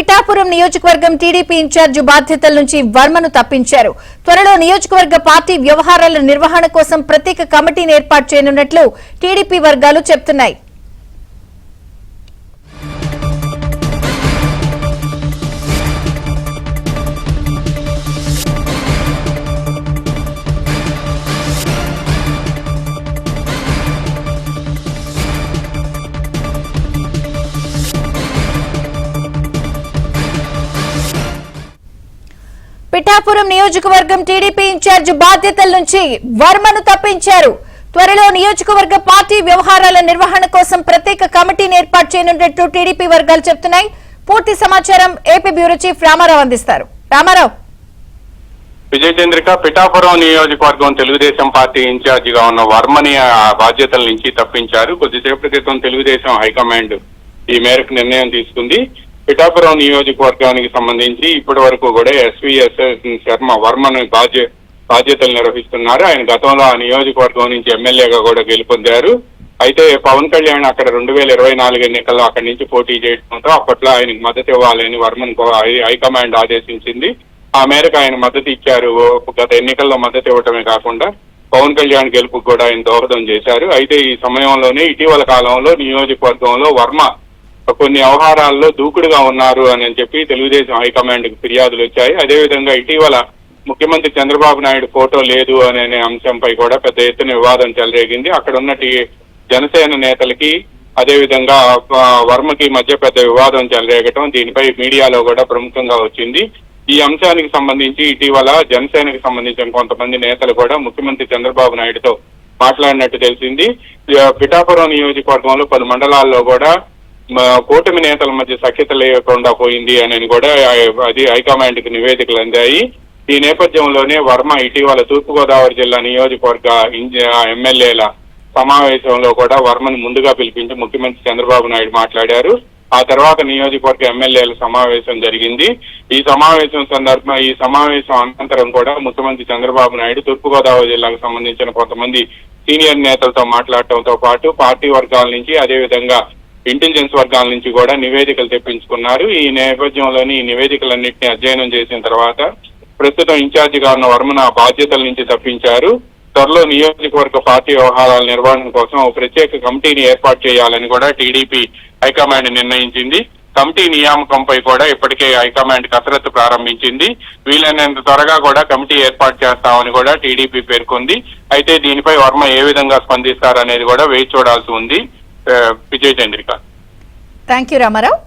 పిఠాపురం నియోజకవర్గం TDP incharge బాధ్యతల నుంచి వర్మను తప్పించారు. త్వరలో నియోజకవర్గ పార్టీ వ్యవహారాల నిర్వహణ కోసం ప్రత్యేక కమిటీని ఏర్పాటు చేయనున్నట్లు టీడీపీ వర్గాలు చెబుతున్నాయి. పిఠాపురం నియోజకవర్గం టీడీపీ ఇన్ఛార్జి బాధ్యతల నుంచి వర్మను తప్పించారు. త్వరలో నియోజకవర్గ పార్టీ వ్యవహారాల నిర్వహణ కోసం ప్రత్యేక కమిటీని ఏర్పాటు చేయనున్నట్లు టీడీపీ వర్గాలు చెబుతున్నాయి. పూర్తి సమాచారం ఏపీ బ్యూరో చీఫ్ రామారావు అందిస్తారు. రామారావు. విజయ చంద్రిక, పిఠాపురం నియోజకవర్గం తెలుగుదేశం పార్టీ ఇన్ఛార్జిగా ఉన్న వర్మని బాధ్యతల నుంచి తప్పించారు. కొద్దిసేపటి క్రితం తెలుగుదేశం హైకమాండ్ ఈ మేరకు నిర్ణయం తీసుకుంది. పిఠాపురం నియోజకవర్గానికి సంబంధించి ఇప్పటి వరకు కూడా ఎస్వీఎస్ శర్మ వర్మను బాధ్యతలు నిర్వహిస్తున్నారు. ఆయన గతంలో ఆ నియోజకవర్గం నుంచి ఎమ్మెల్యేగా కూడా గెలుపొందారు. అయితే పవన్ కళ్యాణ్ అక్కడ 2024 ఎన్నికల్లో అక్కడి నుంచి పోటీ చేయడంతో అప్పట్లో ఆయనకు మద్దతు ఇవ్వాలని వర్మను హైకమాండ్ ఆదేశించింది. ఆ మేరకు ఆయన మద్దతు ఇచ్చారు. గత ఎన్నికల్లో మద్దతు ఇవ్వటమే కాకుండా పవన్ కళ్యాణ్ గెలుపుకు కూడా ఆయన దోహదం చేశారు. అయితే ఈ సమయంలోనే ఇటీవల కాలంలో నియోజకవర్గంలో వర్మ కొన్ని వ్యవహారాల్లో దూకుడుగా ఉన్నారు అని చెప్పి తెలుగుదేశం హైకమాండ్ కు ఫిర్యాదులు వచ్చాయి. అదేవిధంగా ఇటీవల ముఖ్యమంత్రి చంద్రబాబు నాయుడు ఫోటో లేదు అనే అంశంపై కూడా పెద్ద ఎత్తున వివాదం చెలరేగింది. అక్కడ ఉన్న జనసేన నేతలకి అదేవిధంగా వర్మకి మధ్య పెద్ద వివాదం చెలరేగటం దీనిపై మీడియాలో కూడా ప్రముఖంగా వచ్చింది. ఈ అంశానికి సంబంధించి ఇటీవల జనసేనకు సంబంధించిన కొంతమంది నేతలు కూడా ముఖ్యమంత్రి చంద్రబాబు నాయుడుతో మాట్లాడినట్టు తెలిసింది. పిఠాపురం నియోజకవర్గంలో పలు మండలాల్లో కూడా కూటమి నేతల మధ్య సఖ్యత లేకుండా పోయింది అని కూడా అది హైకమాండ్ కి నివేదికలు అందాయి. ఈ నేపథ్యంలోనే వర్మ ఇటీవల తూర్పుగోదావరి జిల్లా నియోజకవర్గ ఎమ్మెల్యేల సమావేశంలో కూడా వర్మను ముందుగా పిలిపించి ముఖ్యమంత్రి చంద్రబాబు నాయుడు మాట్లాడారు. ఆ తర్వాత నియోజకవర్గ ఎమ్మెల్యేల సమావేశం జరిగింది. ఈ సమావేశం అనంతరం కూడా ముఖ్యమంత్రి చంద్రబాబు నాయుడు తూర్పుగోదావరి జిల్లాకు సంబంధించిన కొంతమంది సీనియర్ నేతలతో మాట్లాడటంతో పాటు పార్టీ వర్గాల నుంచి అదేవిధంగా ఇంటెలిజెన్స్ వర్గాల నుంచి కూడా నివేదికలు తెప్పించుకున్నారు. ఈ నేపథ్యంలోని ఈ నివేదికలన్నింటినీ అధ్యయనం చేసిన తర్వాత ప్రస్తుతం ఇన్ఛార్జిగా ఉన్న వర్మను ఆ బాధ్యతల నుంచి తప్పించారు. త్వరలో నియోజకవర్గ పార్టీ వ్యవహారాల నిర్వహణ కోసం ప్రత్యేక కమిటీని ఏర్పాటు చేయాలని కూడా టీడీపీ హైకమాండ్ నిర్ణయించింది. కమిటీ నియామకంపై కూడా ఇప్పటికే హైకమాండ్ కసరత్తు ప్రారంభించింది. వీలైనంత త్వరగా కూడా కమిటీ ఏర్పాటు చేస్తామని కూడా టీడీపీ పేర్కొంది. అయితే దీనిపై వర్మ ఏ విధంగా స్పందిస్తారనేది కూడా వేచి చూడాల్సి ఉంది. విజయ చంద్రిక. Thank you Ramarao.